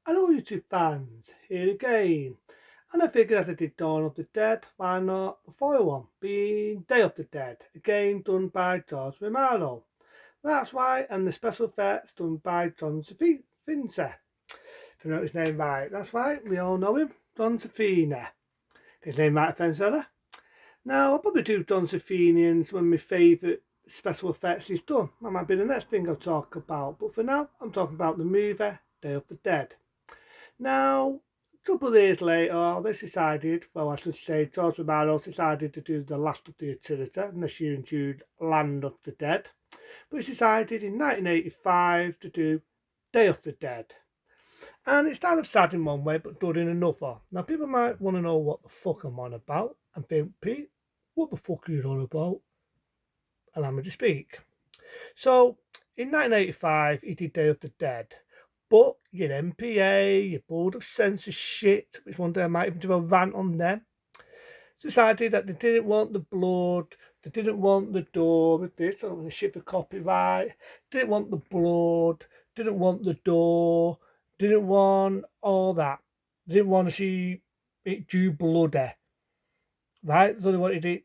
Hello YouTube fans, here again. And I figured as I did Dawn of the Dead, why not the final one, being Day of the Dead, again done by George Romano. That's why, and the special effects done by John Finzer. If you know his name right, that's right, we all know him, John Safina. His name might offend Sarah. Now, I'll probably do John Safinians when my favourite special effects is done. That might be the next thing I'll talk about, but for now, I'm talking about the movie Day of the Dead. Now, a couple of years later, they decided, well, I should say, George Romero decided to do the last of the utility, unless you include Land of the Dead. But he decided in 1985 to do Day of the Dead. And it's kind of sad in one way, but good in another. Now, people might want to know what the fuck I'm on about and think, Pete, what the fuck are you on about? Allow me to speak. So, in 1985, he did Day of the Dead. But your MPA, your Board of Censorship, which one day I might even do a rant on them, decided that they didn't want the blood, they didn't want the door with this, I don't want to ship for copyright, didn't want the blood, didn't want the door, didn't want all that. They didn't want to see it too bloody, right? So they wanted it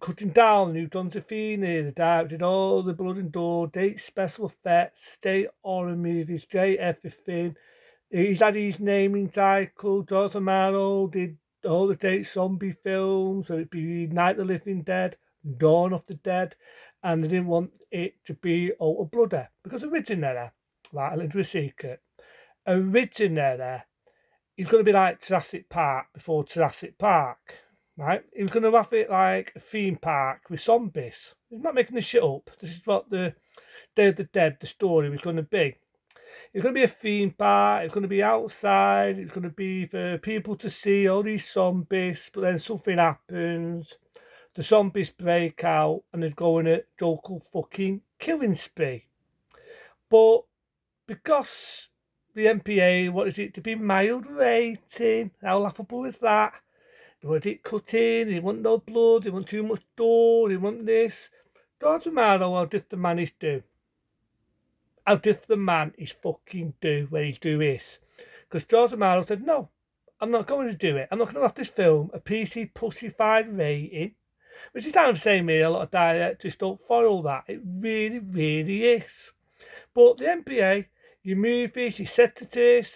cutting down, new Donzafini, the director did all the blood and door, date special effects, state horror movies, straight everything. He's had his naming title. George Romero did all the date zombie films, so it'd be Night of the Living Dead, Dawn of the Dead, and they didn't want it to be out of bloody because originally, right, I'll into a secret. Originally, he's going to be like Jurassic Park before Jurassic Park, right? He was going to have it like a theme park with zombies. He's not making this shit up. This is what the Day of the Dead, the story, was going to be. It's going to be a theme park. It's going to be outside. It's going to be for people to see all these zombies. But then something happens. The zombies break out and they're going a local fucking killing spree. But because the MPA wanted it to be mild rating, how laughable is that? They wanted it cut in. They want no blood. They want too much door. They want this. Doesn't matter how diff the man is do. How diff the man is fucking do when he's do this. Because George Romero said, no, I'm not going to do it. I'm not going to have this film a PC pussified rating. Which is down to say me, a lot of directors don't follow that. It really, really is. But the MPA, your movies, your set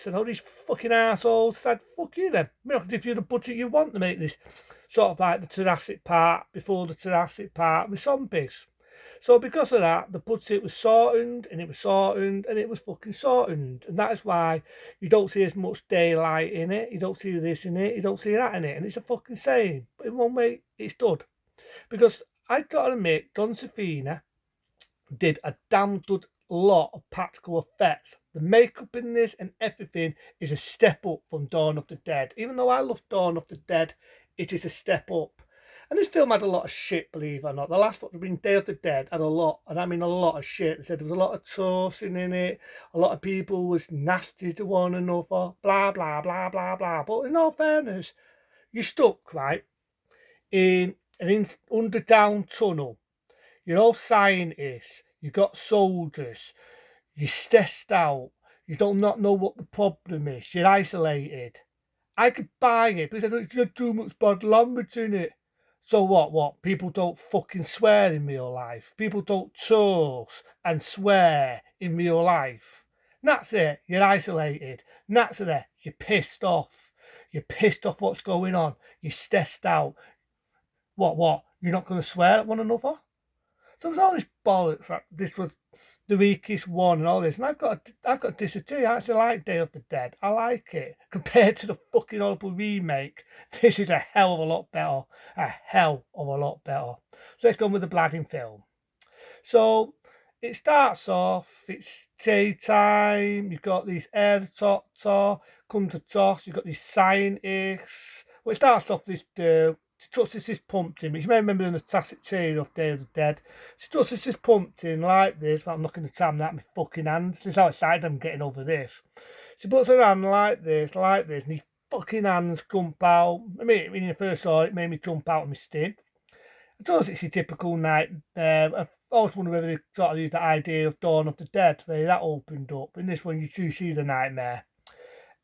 and all these fucking assholes said, fuck you then. We're not going to give you the budget you want to make this sort of like the Jurassic Park before the Jurassic Park with zombies. So because of that, the budget was shortened and it was shortened and it was fucking shortened. And that is why you don't see as much daylight in it. You don't see this in it. You don't see that in it. And it's a fucking shame. But in one way, it's good. Because I got to admit, Don Safina did a damn good lot of practical effects. The makeup in this and everything is a step up from Dawn of the Dead. Even though I love Dawn of the Dead, it is a step up. And this film had a lot of shit, believe it or not. The last one, being Day of the Dead, had a lot, and I mean a lot of shit. They said there was a lot of tossing in it. A lot of people was nasty to one another. Blah blah blah blah blah. But in all fairness, you're stuck right in an underground tunnel. You're all scientists. You've got soldiers. You're stressed out. You don't not know what the problem is. You're isolated. I could buy it, but it's got too much bad language in it. So what? What? People don't fucking swear in real life. People don't curse and swear in real life. And that's it. You're isolated. And that's it. You're pissed off. You're pissed off what's going on. You're stressed out. What? What? You're not going to swear at one another? So there's all this bollocks. Right? This was the weakest one and all this. And I've got to disagree. I actually like Day of the Dead. I like it. Compared to the fucking horrible remake, this is a hell of a lot better. A hell of a lot better. So let's go with the bladding film. So it starts off, it's daytime, you've got these air doctor, come to toss, you've got these scientists. Well, it starts off this she touches this pumpkin. You may remember in the classic trailer of Day of the Dead. She touches this pumpkin like this, I'm knocking the time out of my fucking hands. This is how excited I'm getting over this. She puts her hand like this, and these fucking hands jump out. I mean, when you first saw it, it made me jump out of my skin. I suppose it's your typical night, always wonder whether they sort of used the idea of Dawn of the Dead, where that opened up. In this one, you do see the nightmare.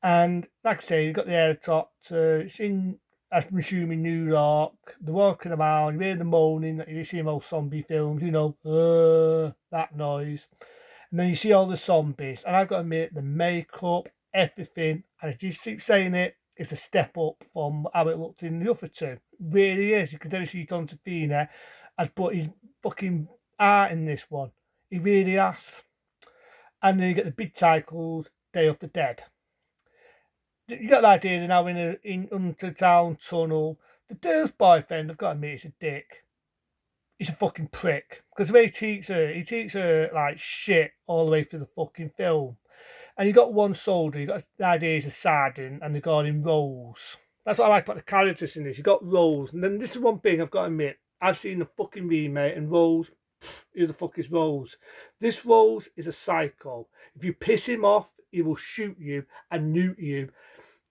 And like I say, you've got the helicopter, it's in, I'm assuming, New York. They're walking around, you hear the moaning that you see in most zombie films, that noise. And then you see all the zombies. And I've got to admit, the makeup, everything, and I just keep saying it, it's a step up from how it looked in the other two. It really is. You can definitely see Don Tofina has put his fucking art in this one. He really has. And then you get the big titles, Day of the Dead. You got the idea that now in Undertown Tunnel, the girl's boyfriend, I've got to admit, is a dick. He's a fucking prick. Because the way he treats her like shit all the way through the fucking film. And you got one soldier, you got the idea he's a sergeant, and they got him roles. That's what I like about the characters in this. You got roles, and then this is one thing I've got to admit. I've seen the fucking remake, and Rose, who the fuck is Rose? This Rose is a psycho. If you piss him off, he will shoot you and nuke you.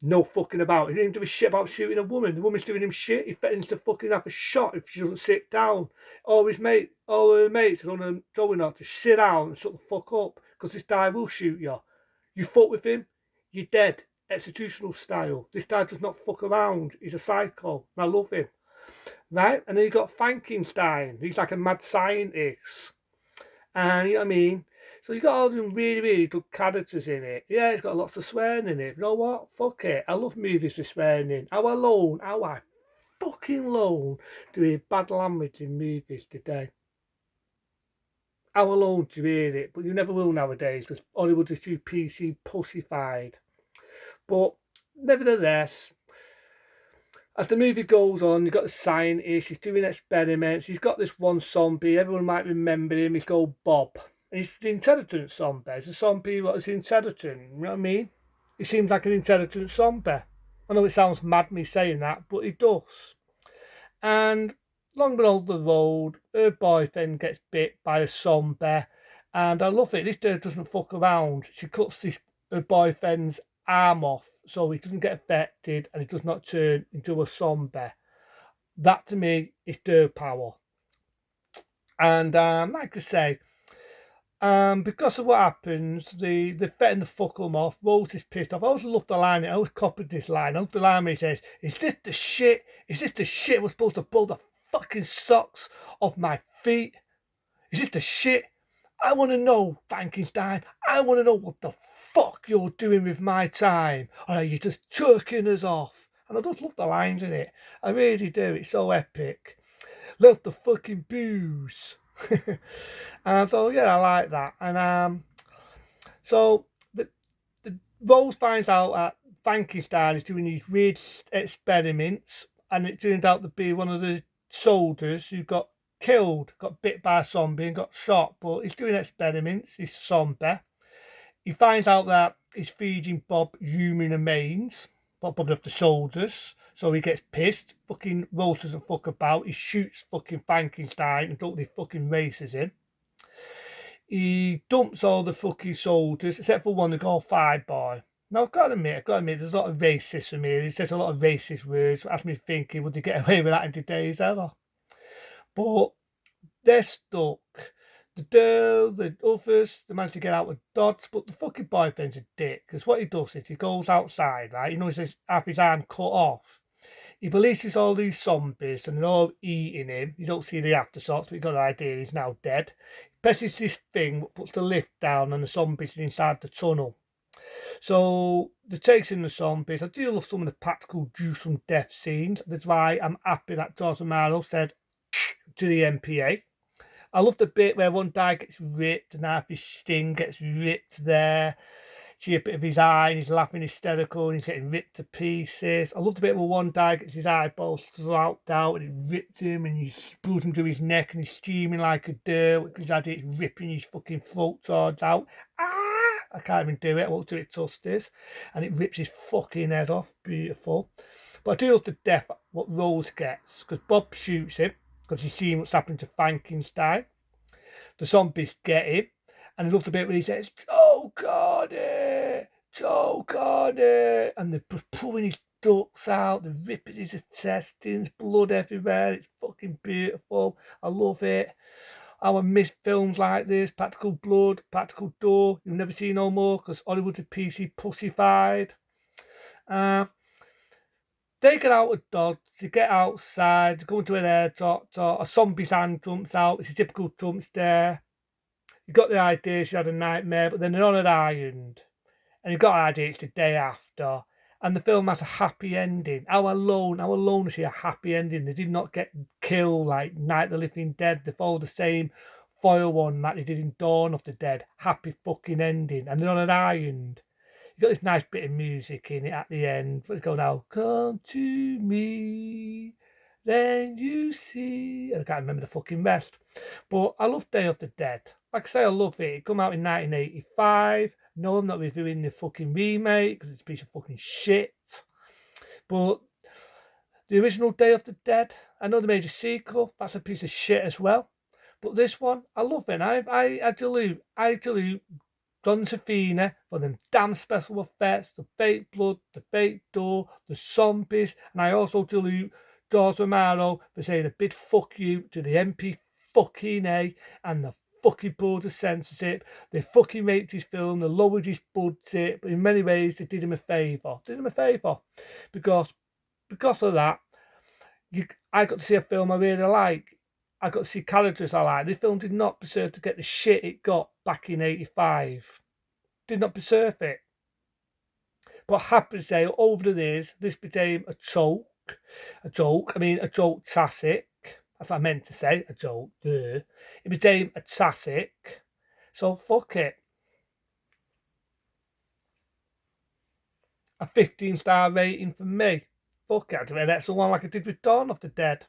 No fucking about. He didn't give a shit about shooting a woman. The woman's doing him shit. He threatens to fucking have a shot if she doesn't sit down. All her mates are on her telling her to sit down and shut the fuck up because this guy will shoot you. You fuck with him, you're dead. Executional style. This guy does not fuck around. He's a psycho. And I love him. Right? And then you got Frankenstein. He's like a mad scientist. And you know what I mean? So you got all them really, really good characters in it. Yeah, it's got lots of swearing in it. You know what? Fuck it. I love movies with swearing in. How I fucking loan do we hear bad language in movies today? How alone do you hear it? But you never will nowadays because Hollywood is too PC pussified. But nevertheless, as the movie goes on, you've got the scientist, he's doing experiments, he's got this one zombie, everyone might remember him, he's called Bob. And he's the intelligent zombie. It's a zombie what is intelligent, you know what I mean? He seems like an intelligent zombie. I know it sounds mad me saying that, but he does. And long below the road, her boyfriend gets bit by a zombie. And I love it, this dude doesn't fuck around. She cuts her boyfriend's arm off so he doesn't get affected and he does not turn into a zombie. That to me is their power. And like I say, because of what happens, they're fetting the fuck off. Rose is pissed off. I always love the line. I always copied this line. I love the line where he says, "Is this the shit? Is this the shit we're supposed to pull the fucking socks off my feet? Is this the shit? I want to know, Frankenstein. I want to know what the fuck you're doing with my time. Or are you just jerking us off?" And I just love the lines in it. I really do. It's so epic. Love the fucking booze. So yeah, I like that. And so the Rose finds out that Frankenstein is doing these weird experiments, and it turned out to be one of the soldiers who got killed, got bit by a zombie and got shot. But he's doing experiments. He's a zombie. He finds out that he's feeding Bob human remains, Bob of the soldiers. So he gets pissed. Fucking Rose doesn't fuck about. He shoots fucking Frankenstein and totally fucking races him. He dumps all the fucking soldiers, except for one, the called Five Boy. Now, I've got to admit, there's a lot of racism here. He says a lot of racist words. It has me thinking, would they get away with that in today's era? But they're stuck. The girl, the others, they manage to get out with dodge, but the fucking boyfriend's a dick. Because what he does is he goes outside, right? You know, he half his arm cut off. He releases all these zombies and they're all eating him. You don't see the aftershocks, but you got the idea he's now dead. He presses this thing, puts the lift down, and the zombies are inside the tunnel. So they're chasing the zombies. I do love some of the practical gruesome death scenes. That's why I'm happy that George Romero said to the MPA. I love the bit where one guy gets ripped and half his skin gets ripped there. See a bit of his eye and he's laughing hysterical and he's getting ripped to pieces. I love the bit where one guy gets his eyeballs throughout out and it ripped him and he spills him to his neck and he's steaming like a deer because it's ripping his fucking throat towards out. I can't even do it. I won't do it justice. And it rips his fucking head off. Beautiful. But I do love the death what Rose gets because Bob shoots him because he's seen what's happened to Frankenstein. The zombies get him. And I love the bit where he says, "Choke on it, choke on it." And they're pulling his ducts out, they're ripping his intestines, blood everywhere. It's fucking beautiful. I love it. I miss films like this, Practical Blood, Practical Door, You'll Never See No More, because Hollywood's a PC pussified. They get out of Dodge, they get outside, they go into an air doctor, a zombie's hand jumps out, it's a typical Trump stare. You got the idea she had a nightmare, but then they're on an island. And you've got the idea it's the day after. And the film has a happy ending. How alone is she a happy ending? They did not get killed like Night of the Living Dead. They followed the same foil one that they did in Dawn of the Dead. Happy fucking ending. And they're on an island. You got this nice bit of music in it at the end. Let's go now. Come to me, then you see. I can't remember the fucking rest. But I love Day of the Dead. Like I say, I love it. It came out in 1985. No, I'm not reviewing the fucking remake because it's a piece of fucking shit. But the original Day of the Dead, I know they made a sequel. That's a piece of shit as well. But this one, I love it. I salute John Safina for them damn special effects, the fake blood, the fake door, the zombies, and I also salute George Romero for saying a big fuck you to the MP fucking A and the fucking board of censorship. They fucking raped his film, they lowered his budget, but in many ways they did him a favour. Because of that, I got to see a film I really like. I got to see characters I like. This film did not deserve to get the shit it got back in 85. Did not deserve it. But happy to say, over the years, this became a joke. A joke classic. That's what I meant to say, a joke. It became a classic. So fuck it. A 15-star rating for me. Fuck it. That's the one like I did with Dawn of the Dead.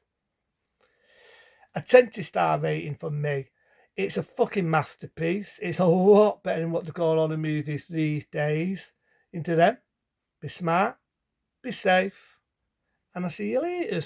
A 20-star rating from me. It's a fucking masterpiece. It's a lot better than what they call on the movies these days. Into them. Be smart. Be safe. And I'll see you later.